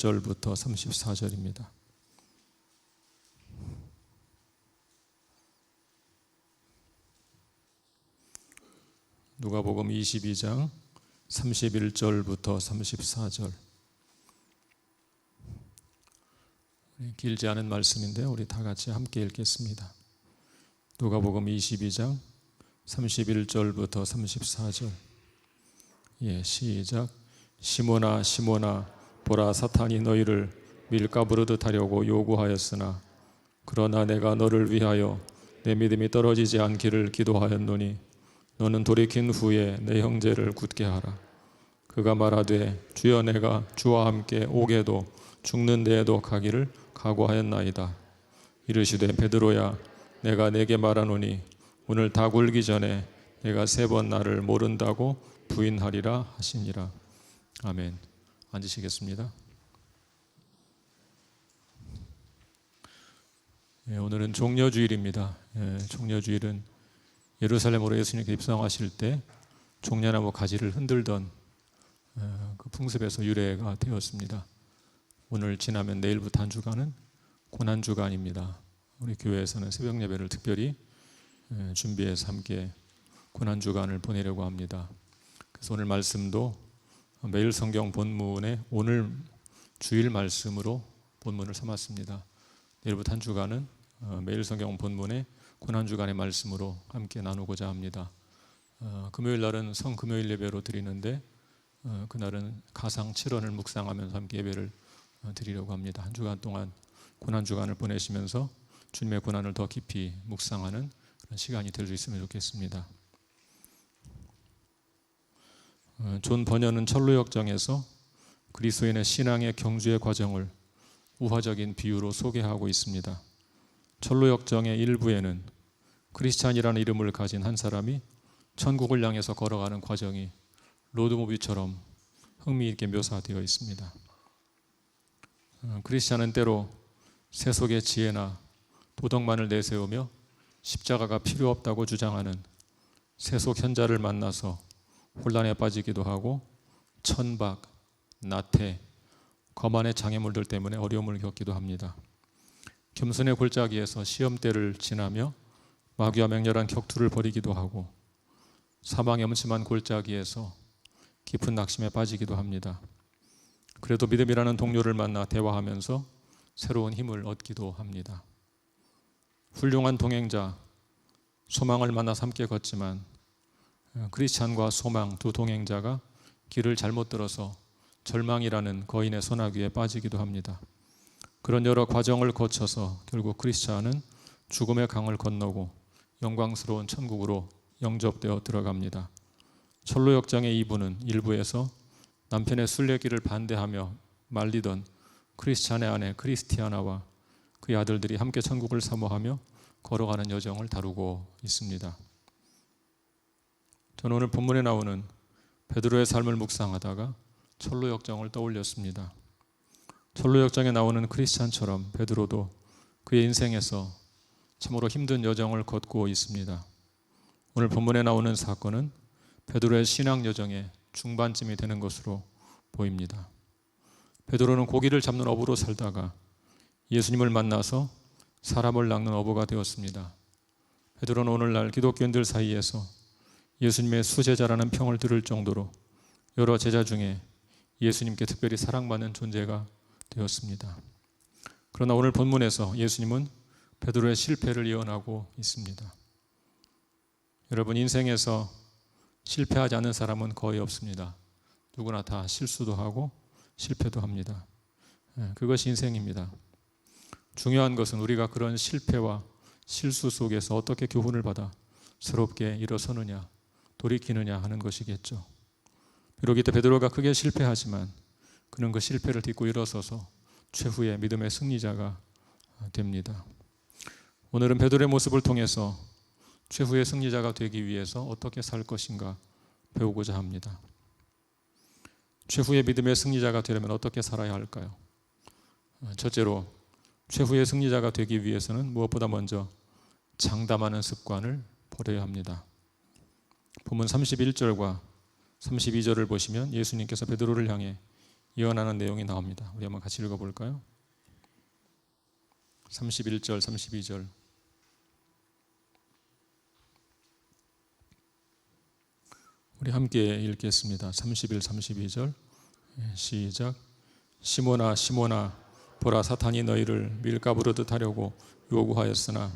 절부터 34절입니다. 누가복음 22장 31절부터 34절. 길지 않은 말씀인데 우리 다 같이 함께 읽겠습니다. 누가복음 22장 31절부터 34절. 시작. 시몬아 시몬아 보라, 사탄이 너희를 밀가부르듯 하려고 요구하였으나 그러나 내가 너를 위하여 내 믿음이 떨어지지 않기를 기도하였노니 너는 돌이킨 후에 내 형제를 굳게 하라. 그가 말하되 주여, 내가 주와 함께 오게도 죽는 데에도 가기를 각오하였나이다. 이르시되 베드로야, 내가 네게 말하노니 오늘 다 굴기 전에 내가 3번 나를 모른다고 부인하리라 하시니라. 아멘. 앉으시겠습니다. 오늘은 종려주일입니다. 종려주일은 예루살렘으로 예수님께서 입성하실 때 종려나무 가지를 흔들던 그 풍습에서 유래가 되었습니다. 오늘 지나면 내일부터 한 주간은 고난주간입니다. 우리 교회에서는 새벽 예배를 특별히 준비해서 함께 고난주간을 보내려고 합니다. 그래서 오늘 말씀도 매일 성경 본문에 오늘 주일 말씀으로 본문을 삼았습니다. 내일부터 한 주간은 매일 성경 본문에 고난주간의 말씀으로 함께 나누고자 합니다. 금요일 날은 성금요일 예배로 드리는데 그날은 가상 7원을 묵상하면서 함께 예배를 드리려고 합니다. 한 주간 동안 고난주간을 보내시면서 주님의 고난을 더 깊이 묵상하는 그런 시간이 될 수 있으면 좋겠습니다. 존 버녀는 철로역정에서 그리스도인의 신앙의 경주의 과정을 우화적인 비유로 소개하고 있습니다. 철로역정의 일부에는 크리스찬이라는 이름을 가진 한 사람이 천국을 향해서 걸어가는 과정이 로드무비처럼 흥미있게 묘사되어 있습니다. 크리스찬은 때로 세속의 지혜나 도덕만을 내세우며 십자가가 필요 없다고 주장하는 세속 현자를 만나서 혼란에 빠지기도 하고 천박, 나태, 거만의 장애물들 때문에 어려움을 겪기도 합니다. 겸손의 골짜기에서 시험대를 지나며 마귀와 맹렬한 격투를 벌이기도 하고 사망의 음침한 골짜기에서 깊은 낙심에 빠지기도 합니다. 그래도 믿음이라는 동료를 만나 대화하면서 새로운 힘을 얻기도 합니다. 훌륭한 동행자, 소망을 만나서 함께 걷지만 크리스찬과 소망 두 동행자가 길을 잘못 들어서 절망이라는 거인의 소나기에 빠지기도 합니다. 그런 여러 과정을 거쳐서 결국 크리스찬은 죽음의 강을 건너고 영광스러운 천국으로 영접되어 들어갑니다. 철로역정의 2부는 일부에서 남편의 순례길을 반대하며 말리던 크리스찬의 아내 크리스티아나와 그의 아들들이 함께 천국을 사모하며 걸어가는 여정을 다루고 있습니다. 저는 오늘 본문에 나오는 베드로의 삶을 묵상하다가 철로역정을 떠올렸습니다. 철로역정에 나오는 크리스찬처럼 베드로도 그의 인생에서 참으로 힘든 여정을 걷고 있습니다. 오늘 본문에 나오는 사건은 베드로의 신앙 여정의 중반쯤이 되는 것으로 보입니다. 베드로는 고기를 잡는 어부로 살다가 예수님을 만나서 사람을 낚는 어부가 되었습니다. 베드로는 오늘날 기독교인들 사이에서 예수님의 수제자라는 평을 들을 정도로 여러 제자 중에 예수님께 특별히 사랑받는 존재가 되었습니다. 그러나 오늘 본문에서 예수님은 베드로의 실패를 예언하고 있습니다. 여러분, 인생에서 실패하지 않는 사람은 거의 없습니다. 누구나 다 실수도 하고 실패도 합니다. 그것이 인생입니다. 중요한 것은 우리가 그런 실패와 실수 속에서 어떻게 교훈을 받아 새롭게 일어서느냐, 돌이키느냐 하는 것이겠죠. 비록 이때 베드로가 크게 실패하지만 그는 그 실패를 딛고 일어서서 최후의 믿음의 승리자가 됩니다. 오늘은 베드로의 모습을 통해서 최후의 승리자가 되기 위해서 어떻게 살 것인가 배우고자 합니다. 최후의 믿음의 승리자가 되려면 어떻게 살아야 할까요? 첫째로 최후의 승리자가 되기 위해서는 무엇보다 먼저 장담하는 습관을 버려야 합니다. 본문 31절과 32절을 보시면 예수님께서 베드로를 향해 예언하는 내용이 나옵니다. 우리 한번 같이 읽어볼까요? 31절, 32절. 우리 함께 읽겠습니다. 31, 32절. 시작. 시몬아, 시몬아, 보라, 사탄이 너희를 밀가부르듯 하려고 요구하였으나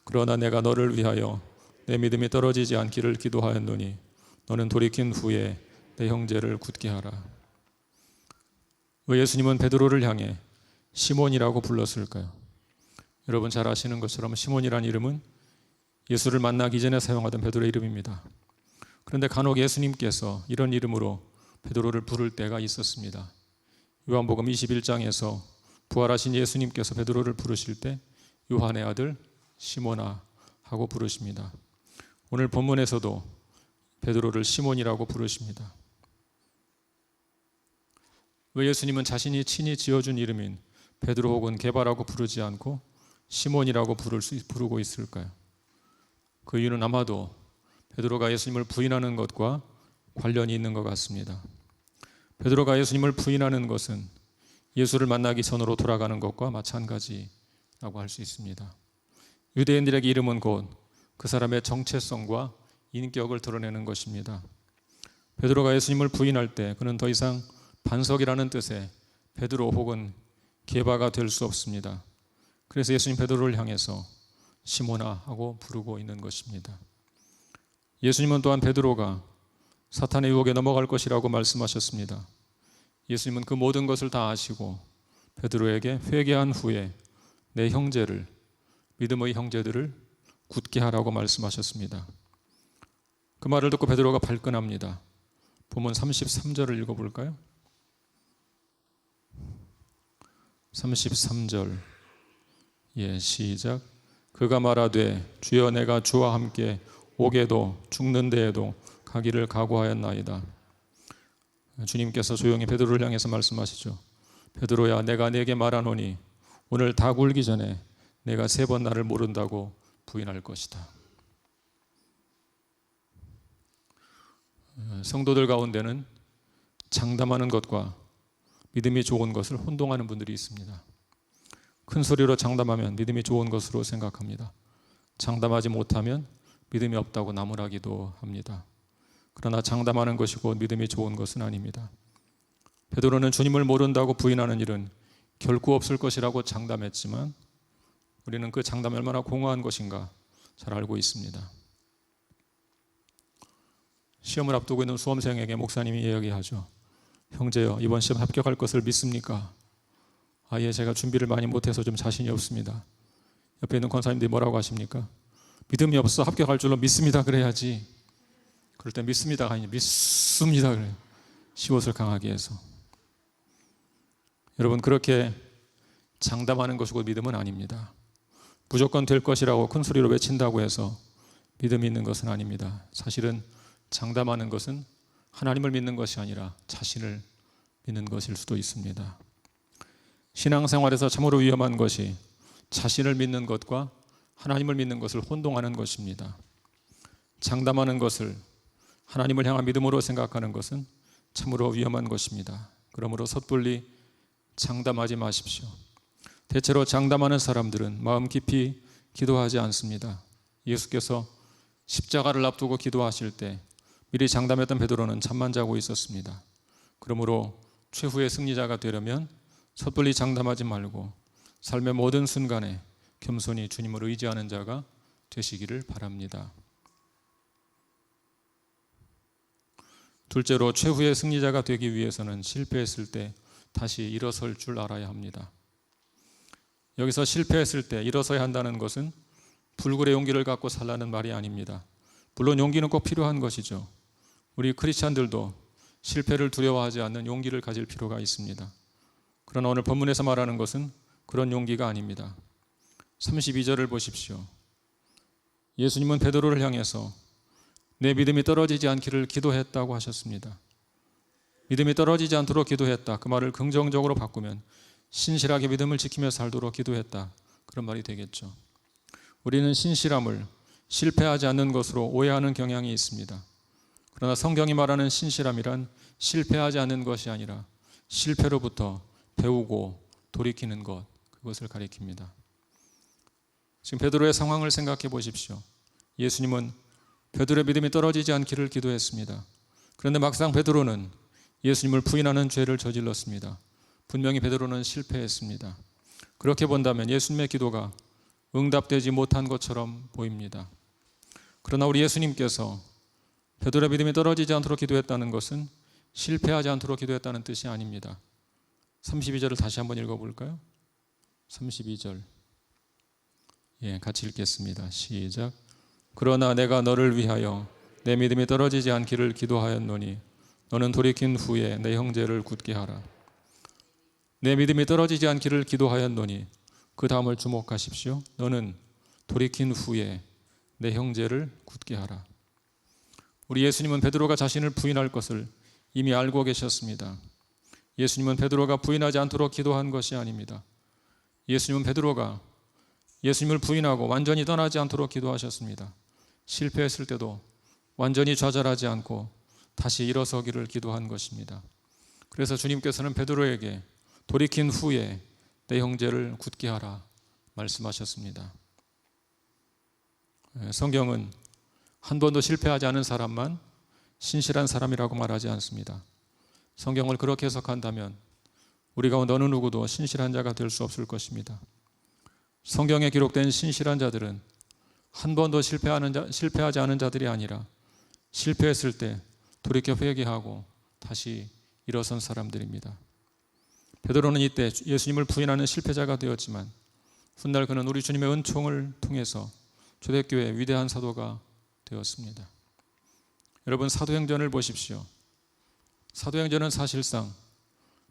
그러나 내가 너를 위하여 내 믿음이 떨어지지 않기를 기도하였노니 너는 돌이킨 후에 내 형제를 굳게 하라. 왜 예수님은 베드로를 향해 시몬이라고 불렀을까요? 여러분 잘 아시는 것처럼 시몬이라는 이름은 예수를 만나기 전에 사용하던 베드로의 이름입니다. 그런데 간혹 예수님께서 이런 이름으로 베드로를 부를 때가 있었습니다. 요한복음 21장에서 부활하신 예수님께서 베드로를 부르실 때 요한의 아들 시몬아 하고 부르십니다. 오늘 본문에서도 베드로를 시몬이라고 부르십니다. 왜 예수님은 자신이 친히 지어준 이름인 베드로 혹은 게바라고 부르지 않고 시몬이라고 부르고 있을까요? 그 이유는 아마도 베드로가 예수님을 부인하는 것과 관련이 있는 것 같습니다. 베드로가 예수님을 부인하는 것은 예수를 만나기 전으로 돌아가는 것과 마찬가지라고 할 수 있습니다. 유대인들에게 이름은 곧 그 사람의 정체성과 인격을 드러내는 것입니다. 베드로가 예수님을 부인할 때 그는 더 이상 반석이라는 뜻의 베드로 혹은 게바가 될 수 없습니다. 그래서 예수님 베드로를 향해서 시몬아 하고 부르고 있는 것입니다. 예수님은 또한 베드로가 사탄의 유혹에 넘어갈 것이라고 말씀하셨습니다. 예수님은 그 모든 것을 다 아시고 베드로에게 회개한 후에 내 형제를, 믿음의 형제들을 굳게 하라고 말씀하셨습니다. 그 말을 듣고 베드로가 발끈합니다. 본문 33절을 읽어볼까요? 33절. 시작. 그가 말하되 주여 내가 주와 함께 오게도 죽는 데에도 가기를 각오하였나이다. 주님께서 조용히 베드로를 향해서 말씀하시죠. 베드로야, 내가 네게 말하노니 오늘 닭 울기 전에 내가 3번 나를 모른다고 부인할 것이다. 성도들 가운데는 장담하는 것과 믿음이 좋은 것을 혼동하는 분들이 있습니다. 큰 소리로 장담하면 믿음이 좋은 것으로 생각합니다. 장담하지 못하면 믿음이 없다고 나무라기도 합니다. 그러나 장담하는 것이 곧 믿음이 좋은 것은 아닙니다. 베드로는 주님을 모른다고 부인하는 일은 결코 없을 것이라고 장담했지만 우리는 그 장담이 얼마나 공허한 것인가 잘 알고 있습니다. 시험을 앞두고 있는 수험생에게 목사님이 이야기하죠. 형제여, 이번 시험 합격할 것을 믿습니까? 예, 제가 준비를 많이 못해서 좀 자신이 없습니다. 옆에 있는 권사님들이 뭐라고 하십니까? 믿음이 없어 합격할 줄로 믿습니다 그래야지. 그럴 때 믿습니다가 아니라 믿습니다 그래요. 시옷을 강하게 해서. 여러분, 그렇게 장담하는 것이고 믿음은 아닙니다. 무조건 될 것이라고 큰 소리로 외친다고 해서 믿음이 있는 것은 아닙니다. 사실은 장담하는 것은 하나님을 믿는 것이 아니라 자신을 믿는 것일 수도 있습니다. 신앙생활에서 참으로 위험한 것이 자신을 믿는 것과 하나님을 믿는 것을 혼동하는 것입니다. 장담하는 것을 하나님을 향한 믿음으로 생각하는 것은 참으로 위험한 것입니다. 그러므로 섣불리 장담하지 마십시오. 대체로 장담하는 사람들은 마음 깊이 기도하지 않습니다. 예수께서 십자가를 앞두고 기도하실 때 미리 장담했던 베드로는 잠만 자고 있었습니다. 그러므로 최후의 승리자가 되려면 섣불리 장담하지 말고 삶의 모든 순간에 겸손히 주님을 의지하는 자가 되시기를 바랍니다. 둘째로, 최후의 승리자가 되기 위해서는 실패했을 때 다시 일어설 줄 알아야 합니다. 여기서 실패했을 때 일어서야 한다는 것은 불굴의 용기를 갖고 살라는 말이 아닙니다. 물론 용기는 꼭 필요한 것이죠. 우리 크리스찬들도 실패를 두려워하지 않는 용기를 가질 필요가 있습니다. 그러나 오늘 본문에서 말하는 것은 그런 용기가 아닙니다. 32절을 보십시오. 예수님은 베드로를 향해서 내 믿음이 떨어지지 않기를 기도했다고 하셨습니다. 믿음이 떨어지지 않도록 기도했다. 그 말을 긍정적으로 바꾸면 신실하게 믿음을 지키며 살도록 기도했다. 그런 말이 되겠죠. 우리는 신실함을 실패하지 않는 것으로 오해하는 경향이 있습니다. 그러나 성경이 말하는 신실함이란 실패하지 않는 것이 아니라 실패로부터 배우고 돌이키는 것, 그것을 가리킵니다. 지금 베드로의 상황을 생각해 보십시오. 예수님은 베드로의 믿음이 떨어지지 않기를 기도했습니다. 그런데 막상 베드로는 예수님을 부인하는 죄를 저질렀습니다. 분명히 베드로는 실패했습니다. 그렇게 본다면 예수님의 기도가 응답되지 못한 것처럼 보입니다. 그러나 우리 예수님께서 베드로의 믿음이 떨어지지 않도록 기도했다는 것은 실패하지 않도록 기도했다는 뜻이 아닙니다. 32절을 다시 한번 읽어볼까요? 32절 같이 읽겠습니다. 시작. 그러나 내가 너를 위하여 내 믿음이 떨어지지 않기를 기도하였노니 너는 돌이킨 후에 내 형제를 굳게 하라. 내 믿음이 떨어지지 않기를 기도하였노니 그 다음을 주목하십시오. 너는 돌이킨 후에 내 형제를 굳게 하라. 우리 예수님은 베드로가 자신을 부인할 것을 이미 알고 계셨습니다. 예수님은 베드로가 부인하지 않도록 기도한 것이 아닙니다. 예수님은 베드로가 예수님을 부인하고 완전히 떠나지 않도록 기도하셨습니다. 실패했을 때도 완전히 좌절하지 않고 다시 일어서기를 기도한 것입니다. 그래서 주님께서는 베드로에게 돌이킨 후에 내 형제를 굳게 하라 말씀하셨습니다. 성경은 한 번도 실패하지 않은 사람만 신실한 사람이라고 말하지 않습니다. 성경을 그렇게 해석한다면 우리 가운데 어느 누구도 신실한 자가 될 수 없을 것입니다. 성경에 기록된 신실한 자들은 한 번도 실패하지 않은 자들이 아니라 실패했을 때 돌이켜 회개하고 다시 일어선 사람들입니다. 베드로는 이때 예수님을 부인하는 실패자가 되었지만 훗날 그는 우리 주님의 은총을 통해서 초대교회의 위대한 사도가 되었습니다. 여러분, 사도행전을 보십시오. 사도행전은 사실상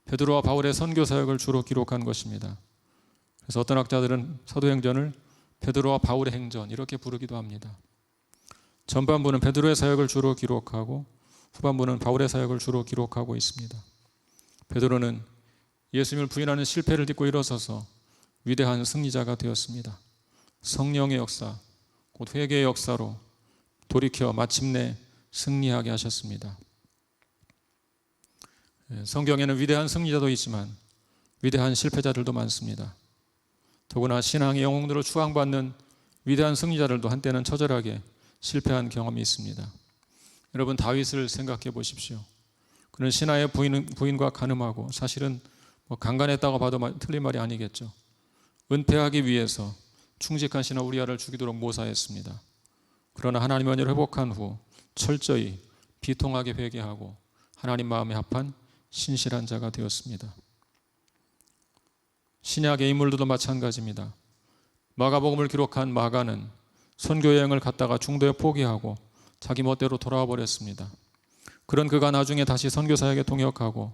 베드로와 바울의 선교 사역을 주로 기록한 것입니다. 그래서 어떤 학자들은 사도행전을 베드로와 바울의 행전 이렇게 부르기도 합니다. 전반부는 베드로의 사역을 주로 기록하고 후반부는 바울의 사역을 주로 기록하고 있습니다. 베드로는 예수님을 부인하는 실패를 딛고 일어서서 위대한 승리자가 되었습니다. 성령의 역사, 곧 회개의 역사로 돌이켜 마침내 승리하게 하셨습니다. 성경에는 위대한 승리자도 있지만 위대한 실패자들도 많습니다. 더구나 신앙의 영웅들을 추앙받는 위대한 승리자들도 한때는 처절하게 실패한 경험이 있습니다. 여러분, 다윗을 생각해 보십시오. 그는 신하의 부인과 간음하고 사실은 강간했다고 봐도 틀린 말이 아니겠죠. 은폐하기 위해서 충직한 신하 우리아를 죽이도록 모사했습니다. 그러나 하나님의 은혜를 회복한 후 철저히 비통하게 회개하고 하나님 마음에 합한 신실한 자가 되었습니다. 신약의 인물들도 마찬가지입니다. 마가복음을 기록한 마가는 선교여행을 갔다가 중도에 포기하고 자기 멋대로 돌아와 버렸습니다. 그런 그가 나중에 다시 선교사역에 동역하고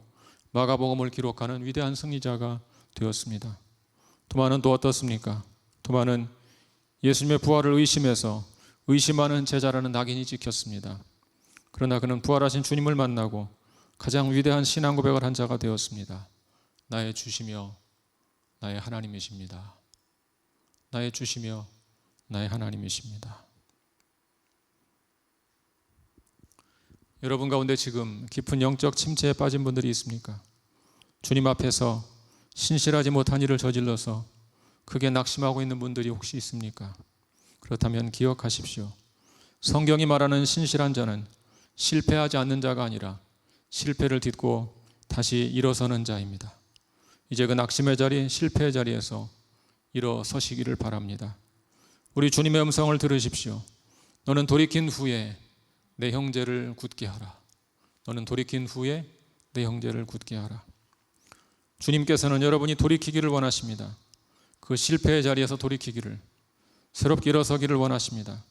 마가복음을 기록하는 위대한 승리자가 되었습니다. 도마는 또 어떻습니까? 도마는 예수님의 부활을 의심해서 의심하는 제자라는 낙인이 찍혔습니다. 그러나 그는 부활하신 주님을 만나고 가장 위대한 신앙 고백을 한 자가 되었습니다. 나의 주시며 나의 하나님이십니다. 나의 주시며 나의 하나님이십니다. 여러분 가운데 지금 깊은 영적 침체에 빠진 분들이 있습니까? 주님 앞에서 신실하지 못한 일을 저질러서 크게 낙심하고 있는 분들이 혹시 있습니까? 그렇다면 기억하십시오. 성경이 말하는 신실한 자는 실패하지 않는 자가 아니라 실패를 딛고 다시 일어서는 자입니다. 이제 그 낙심의 자리, 실패의 자리에서 일어서시기를 바랍니다. 우리 주님의 음성을 들으십시오. 너는 돌이킨 후에 내 형제를 굳게 하라. 너는 돌이킨 후에 내 형제를 굳게 하라. 주님께서는 여러분이 돌이키기를 원하십니다. 그 실패의 자리에서 돌이키기를, 새롭게 일어서기를 원하십니다.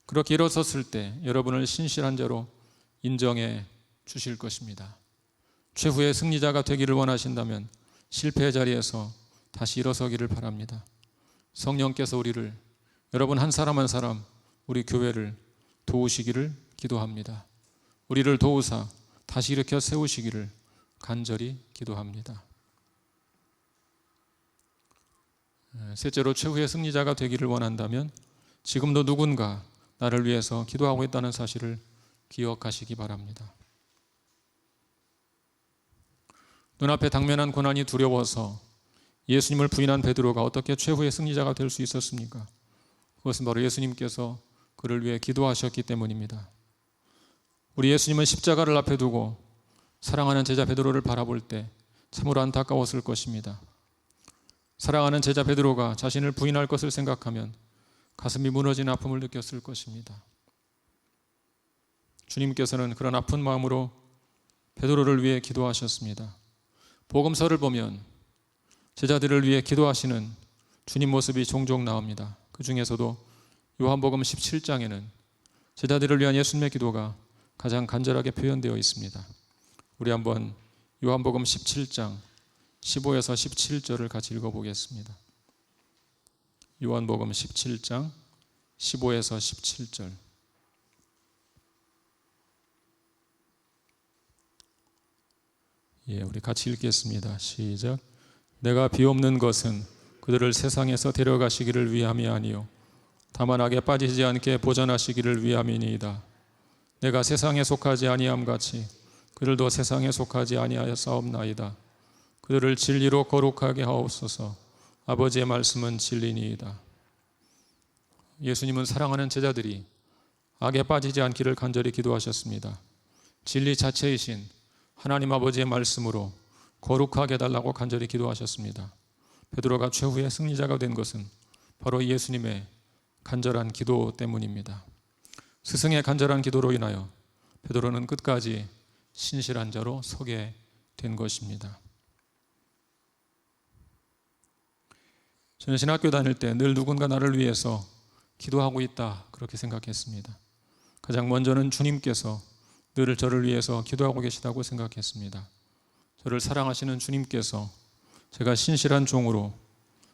그렇게 일어섰을 때 여러분을 신실한 자로 인정해 주실 것입니다. 최후의 승리자가 되기를 원하신다면 실패의 자리에서 다시 일어서기를 바랍니다. 성령께서 우리를, 여러분 한 사람 한 사람, 우리 교회를 도우시기를 기도합니다. 우리를 도우사 다시 일으켜 세우시기를 간절히 기도합니다. 셋째로, 최후의 승리자가 되기를 원한다면 지금도 누군가 나를 위해서 기도하고 있다는 사실을 기억하시기 바랍니다. 눈앞에 당면한 고난이 두려워서 예수님을 부인한 베드로가 어떻게 최후의 승리자가 될 수 있었습니까? 그것은 바로 예수님께서 그를 위해 기도하셨기 때문입니다. 우리 예수님은 십자가를 앞에 두고 사랑하는 제자 베드로를 바라볼 때 참으로 안타까웠을 것입니다. 사랑하는 제자 베드로가 자신을 부인할 것을 생각하면 가슴이 무너지는 아픔을 느꼈을 것입니다. 주님께서는 그런 아픈 마음으로 베드로를 위해 기도하셨습니다. 복음서를 보면 제자들을 위해 기도하시는 주님 모습이 종종 나옵니다. 그 중에서도 요한복음 17장에는 제자들을 위한 예수님의 기도가 가장 간절하게 표현되어 있습니다. 우리 한번 요한복음 17장 15에서 17절을 같이 읽어보겠습니다. 요한복음 17장 15에서 17절. 우리 같이 읽겠습니다. 시작. 내가 비옵는 것은 그들을 세상에서 데려가시기를 위함이 아니요 다만 악에 빠지지 않게 보전하시기를 위함이니이다. 내가 세상에 속하지 아니함 같이 그들도 세상에 속하지 아니하였사옵나이다. 그들을 진리로 거룩하게 하옵소서. 아버지의 말씀은 진리니이다. 예수님은 사랑하는 제자들이 악에 빠지지 않기를 간절히 기도하셨습니다. 진리 자체이신 하나님 아버지의 말씀으로 거룩하게 해달라고 간절히 기도하셨습니다. 베드로가 최후의 승리자가 된 것은 바로 예수님의 간절한 기도 때문입니다. 스승의 간절한 기도로 인하여 베드로는 끝까지 신실한 자로 서게 된 것입니다. 저는 신학교 다닐 때 늘 누군가 나를 위해서 기도하고 있다 그렇게 생각했습니다. 가장 먼저는 주님께서 늘 저를 위해서 기도하고 계시다고 생각했습니다. 저를 사랑하시는 주님께서 제가 신실한 종으로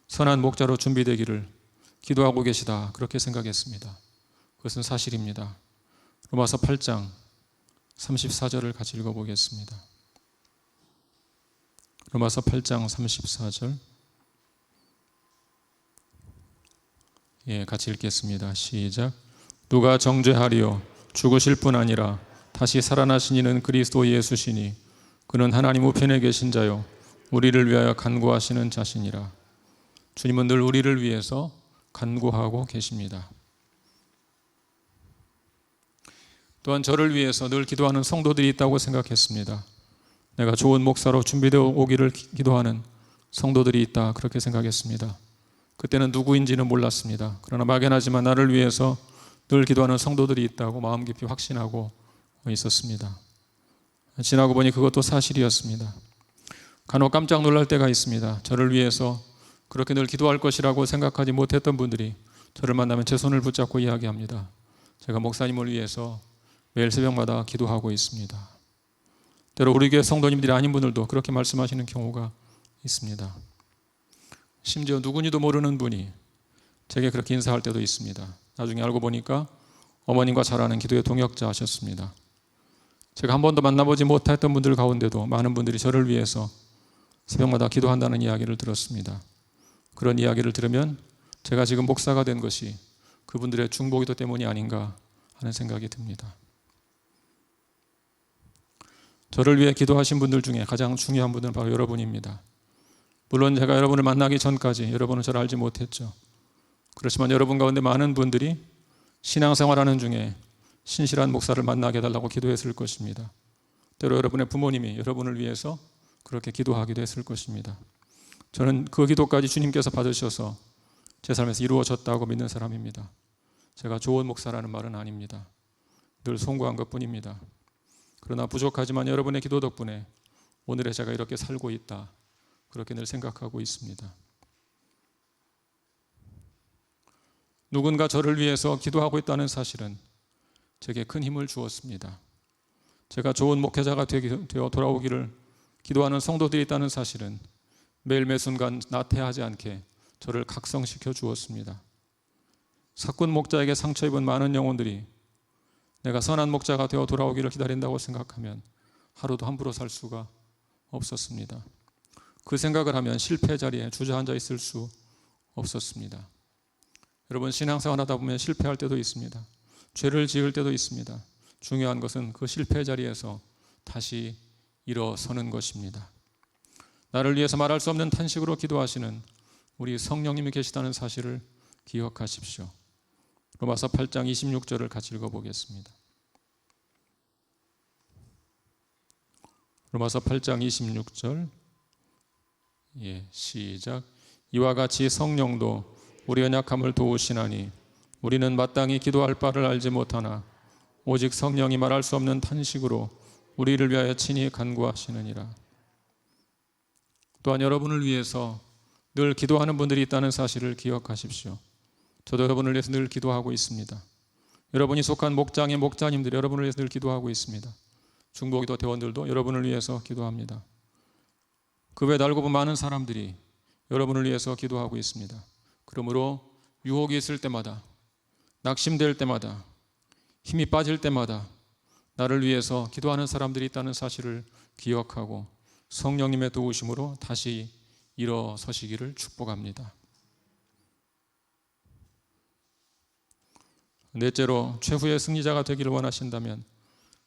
선한 목자로 준비되기를 기도하고 계시다 그렇게 생각했습니다. 그것은 사실입니다. 로마서 8장 34절을 같이 읽어보겠습니다. 로마서 8장 34절. 같이 읽겠습니다. 시작. 누가 정죄하리요 죽으실 뿐 아니라 다시 살아나신 이는 그리스도 예수시니 그는 하나님 우편에 계신 자요 우리를 위하여 간구하시는 자시니라. 주님은 늘 우리를 위해서 간구하고 계십니다. 또한 저를 위해서 늘 기도하는 성도들이 있다고 생각했습니다. 내가 좋은 목사로 준비되어 오기를 기도하는 성도들이 있다 그렇게 생각했습니다. 그때는 누구인지는 몰랐습니다. 그러나 막연하지만 나를 위해서 늘 기도하는 성도들이 있다고 마음 깊이 확신하고 있었습니다. 지나고 보니 그것도 사실이었습니다. 간혹 깜짝 놀랄 때가 있습니다. 저를 위해서 그렇게 늘 기도할 것이라고 생각하지 못했던 분들이 저를 만나면 제 손을 붙잡고 이야기합니다. 제가 목사님을 위해서 매일 새벽마다 기도하고 있습니다. 때로 우리 교회 성도님들이 아닌 분들도 그렇게 말씀하시는 경우가 있습니다. 심지어 누구니도 모르는 분이 제게 그렇게 인사할 때도 있습니다. 나중에 알고 보니까 어머님과 잘 아는 기도의 동역자 하셨습니다. 제가 한 번도 만나보지 못했던 분들 가운데도 많은 분들이 저를 위해서 새벽마다 기도한다는 이야기를 들었습니다. 그런 이야기를 들으면 제가 지금 목사가 된 것이 그분들의 중보기도 때문이 아닌가 하는 생각이 듭니다. 저를 위해 기도하신 분들 중에 가장 중요한 분은 바로 여러분입니다. 물론 제가 여러분을 만나기 전까지 여러분은 저를 알지 못했죠. 그렇지만 여러분 가운데 많은 분들이 신앙생활하는 중에 신실한 목사를 만나게 해달라고 기도했을 것입니다. 때로 여러분의 부모님이 여러분을 위해서 그렇게 기도하기도 했을 것입니다. 저는 그 기도까지 주님께서 받으셔서 제 삶에서 이루어졌다고 믿는 사람입니다. 제가 좋은 목사라는 말은 아닙니다. 늘 송구한 것뿐입니다. 그러나 부족하지만 여러분의 기도 덕분에 오늘의 제가 이렇게 살고 있다 그렇게 늘 생각하고 있습니다. 누군가 저를 위해서 기도하고 있다는 사실은 제게 큰 힘을 주었습니다. 제가 좋은 목회자가 되어 돌아오기를 기도하는 성도들이 있다는 사실은 매일 매순간 나태하지 않게 저를 각성시켜 주었습니다. 사꾼 목자에게 상처 입은 많은 영혼들이 내가 선한 목자가 되어 돌아오기를 기다린다고 생각하면 하루도 함부로 살 수가 없었습니다. 그 생각을 하면 실패 자리에 주저앉아 있을 수 없었습니다. 여러분, 신앙생활 하다 보면 실패할 때도 있습니다. 죄를 지을 때도 있습니다. 중요한 것은 그 실패 자리에서 다시 일어서는 것입니다. 나를 위해서 말할 수 없는 탄식으로 기도하시는 우리 성령님이 계시다는 사실을 기억하십시오. 로마서 8장 26절을 같이 읽어보겠습니다. 로마서 8장 26절 시작. 이와 같이 성령도 우리 연약함을 도우시나니 우리는 마땅히 기도할 바를 알지 못하나 오직 성령이 말할 수 없는 탄식으로 우리를 위하여 친히 간구하시느니라. 또한 여러분을 위해서 늘 기도하는 분들이 있다는 사실을 기억하십시오. 저도 여러분을 위해서 늘 기도하고 있습니다. 여러분이 속한 목장의 목자님들이 여러분을 위해서 늘 기도하고 있습니다. 중보기도 대원들도 여러분을 위해서 기도합니다. 그 외에 알고 보면 많은 사람들이 여러분을 위해서 기도하고 있습니다. 그러므로 유혹이 있을 때마다, 낙심될 때마다, 힘이 빠질 때마다 나를 위해서 기도하는 사람들이 있다는 사실을 기억하고 성령님의 도우심으로 다시 일어서시기를 축복합니다. 넷째로, 최후의 승리자가 되기를 원하신다면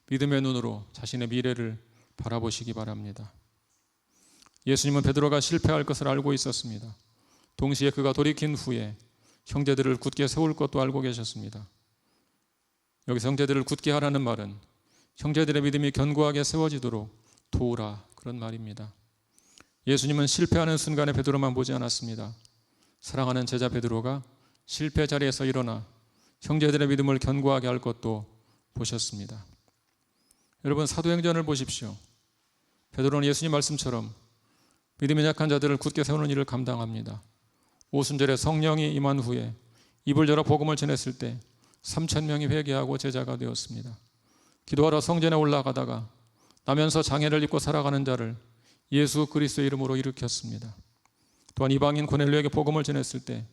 믿음의 눈으로 자신의 미래를 바라보시기 바랍니다. 예수님은 베드로가 실패할 것을 알고 있었습니다. 동시에 그가 돌이킨 후에 형제들을 굳게 세울 것도 알고 계셨습니다. 여기서 형제들을 굳게 하라는 말은 형제들의 믿음이 견고하게 세워지도록 도우라, 그런 말입니다. 예수님은 실패하는 순간에 베드로만 보지 않았습니다. 사랑하는 제자 베드로가 실패 자리에서 일어나 형제들의 믿음을 견고하게 할 것도 보셨습니다. 여러분, 사도행전을 보십시오. 베드로는 예수님 말씀처럼 믿음이 약한 자들을 굳게 세우는 일을 감당합니다. 오순절에 성령이 임한 후에 입을 열어 복음을 전했을 때 3,000명이 회개하고 제자가 되었습니다. 기도하러 성전에 올라가다가 나면서 장애를 입고 살아가는 자를 예수 그리스도의 이름으로 일으켰습니다. 또한 이방인 고넬료에게 복음을 전했을 때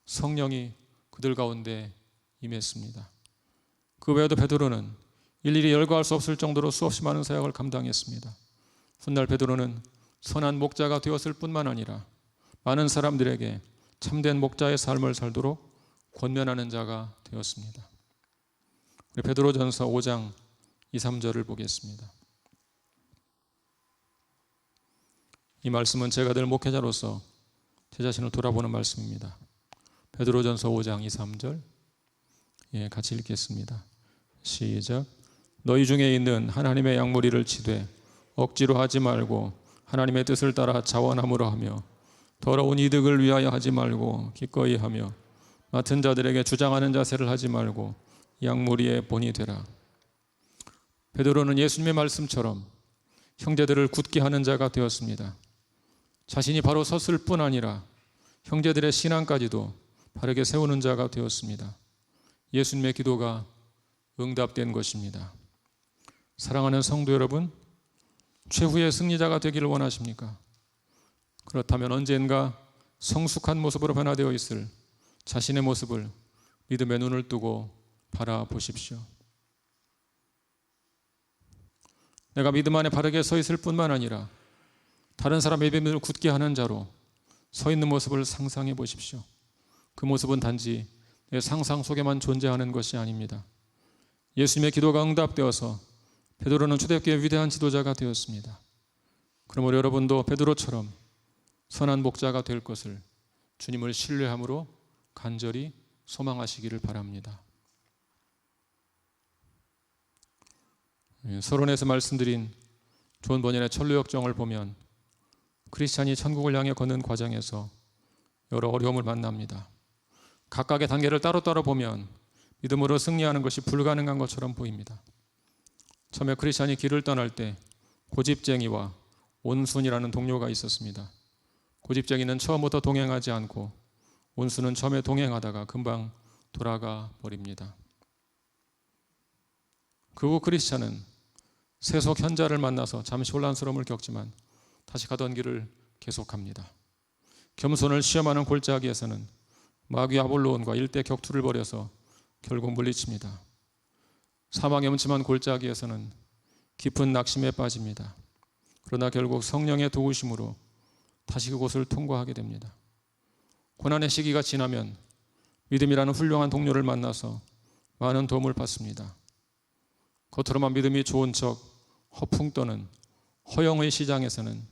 성령이 그들 가운데 임했습니다. 그 외에도 베드로는 일일이 열거할 수 없을 정도로 수없이 많은 사역을 감당했습니다. 훗날 베드로는 선한 목자가 되었을 뿐만 아니라 많은 사람들에게 참된 목자의 삶을 살도록 권면하는 자가 되었습니다. 우리 베드로전서 5장 2, 3절을 보겠습니다. 이 말씀은 제가 늘 목회자로서 제 자신을 돌아보는 말씀입니다. 베드로전서 5장 2, 3절 같이 읽겠습니다. 시작. 너희 중에 있는 하나님의 양무리를 치되 억지로 하지 말고 하나님의 뜻을 따라 자원함으로 하며 더러운 이득을 위하여 하지 말고 기꺼이 하며 맡은 자들에게 주장하는 자세를 하지 말고 양무리의 본이 되라. 베드로는 예수님의 말씀처럼 형제들을 굳게 하는 자가 되었습니다. 자신이 바로 섰을 뿐 아니라 형제들의 신앙까지도 바르게 세우는 자가 되었습니다. 예수님의 기도가 응답된 것입니다. 사랑하는 성도 여러분, 최후의 승리자가 되기를 원하십니까? 그렇다면 언젠가 성숙한 모습으로 변화되어 있을 자신의 모습을 믿음의 눈을 뜨고 바라보십시오. 내가 믿음 안에 바르게 서 있을 뿐만 아니라 다른 사람의 믿음을 굳게 하는 자로 서 있는 모습을 상상해 보십시오. 그 모습은 단지 내 상상 속에만 존재하는 것이 아닙니다. 예수님의 기도가 응답되어서 베드로는 초대교회의 위대한 지도자가 되었습니다. 그러므로 여러분도 베드로처럼 선한 목자가 될 것을 주님을 신뢰함으로 간절히 소망하시기를 바랍니다. 서론에서 말씀드린 존 버년의 천루역정을 보면 크리스찬이 천국을 향해 걷는 과정에서 여러 어려움을 만납니다. 각각의 단계를 따로따로 보면 믿음으로 승리하는 것이 불가능한 것처럼 보입니다. 처음에 크리스찬이 길을 떠날 때 고집쟁이와 온순이라는 동료가 있었습니다. 고집쟁이는 처음부터 동행하지 않고 온순은 처음에 동행하다가 금방 돌아가 버립니다. 그 후 크리스찬은 세속 현자를 만나서 잠시 혼란스러움을 겪지만 다시 가던 길을 계속합니다. 겸손을 시험하는 골짜기에서는 마귀 아볼로온과 일대 격투를 벌여서 결국 물리칩니다. 사망의 음침한 골짜기에서는 깊은 낙심에 빠집니다. 그러나 결국 성령의 도우심으로 다시 그곳을 통과하게 됩니다. 고난의 시기가 지나면 믿음이라는 훌륭한 동료를 만나서 많은 도움을 받습니다. 겉으로만 믿음이 좋은 척 허풍 떠는 허영의 시장에서는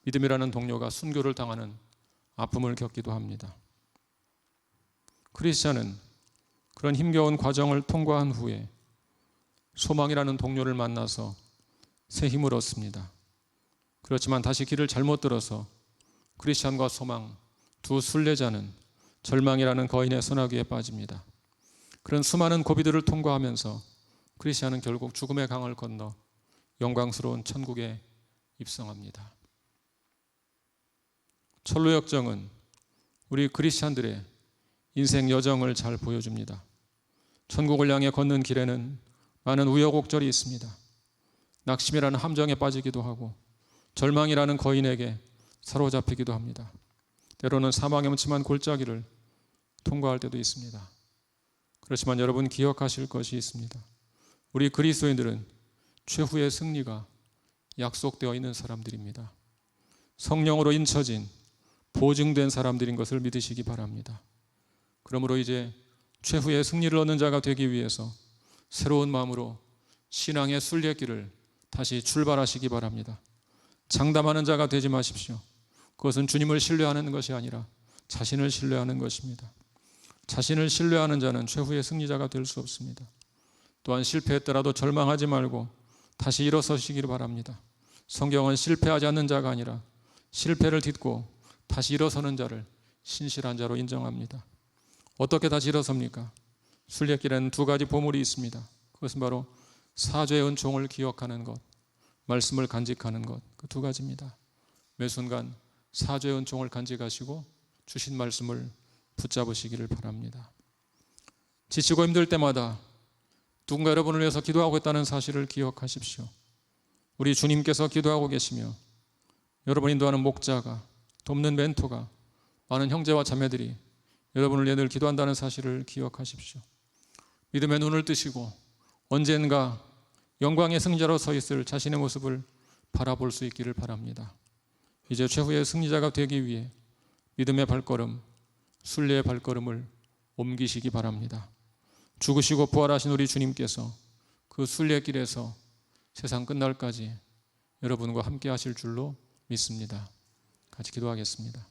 믿음이라는 동료가 순교를 당하는 아픔을 겪기도 합니다. 크리스찬은 그런 힘겨운 과정을 통과한 후에 소망이라는 동료를 만나서 새 힘을 얻습니다. 그렇지만 다시 길을 잘못 들어서 크리스찬과 소망, 두 순례자는 절망이라는 거인의 소나기에 빠집니다. 그런 수많은 고비들을 통과하면서 크리스찬은 결국 죽음의 강을 건너 영광스러운 천국에 입성합니다. 철로 역정은 우리 크리스찬들의 인생 여정을 잘 보여줍니다. 천국을 향해 걷는 길에는 많은 우여곡절이 있습니다. 낙심이라는 함정에 빠지기도 하고 절망이라는 거인에게 사로잡히기도 합니다. 때로는 사망의 음침한 골짜기를 통과할 때도 있습니다. 그렇지만 여러분 기억하실 것이 있습니다. 우리 그리스도인들은 최후의 승리가 약속되어 있는 사람들입니다. 성령으로 인쳐진 보증된 사람들인 것을 믿으시기 바랍니다. 그러므로 이제 최후의 승리를 얻는 자가 되기 위해서 새로운 마음으로 신앙의 순례길을 다시 출발하시기 바랍니다. 장담하는 자가 되지 마십시오. 그것은 주님을 신뢰하는 것이 아니라 자신을 신뢰하는 것입니다. 자신을 신뢰하는 자는 최후의 승리자가 될 수 없습니다. 또한 실패했더라도 절망하지 말고 다시 일어서시기를 바랍니다. 성경은 실패하지 않는 자가 아니라 실패를 딛고 다시 일어서는 자를 신실한 자로 인정합니다. 어떻게 다시 일어섭니까? 순례길에는 두 가지 보물이 있습니다. 그것은 바로 사죄의 은총을 기억하는 것, 말씀을 간직하는 것, 그 두 가지입니다. 매 순간 사죄의 은총을 간직하시고 주신 말씀을 붙잡으시기를 바랍니다. 지치고 힘들 때마다 누군가 여러분을 위해서 기도하고 있다는 사실을 기억하십시오. 우리 주님께서 기도하고 계시며 여러분 인도하는 목자가, 돕는 멘토가, 많은 형제와 자매들이 여러분을 위해 늘 기도한다는 사실을 기억하십시오. 믿음의 눈을 뜨시고 언젠가 영광의 승자로 서 있을 자신의 모습을 바라볼 수 있기를 바랍니다. 이제 최후의 승리자가 되기 위해 믿음의 발걸음, 순례의 발걸음을 옮기시기 바랍니다. 죽으시고 부활하신 우리 주님께서 그 순례길에서 세상 끝날까지 여러분과 함께 하실 줄로 믿습니다. 같이 기도하겠습니다.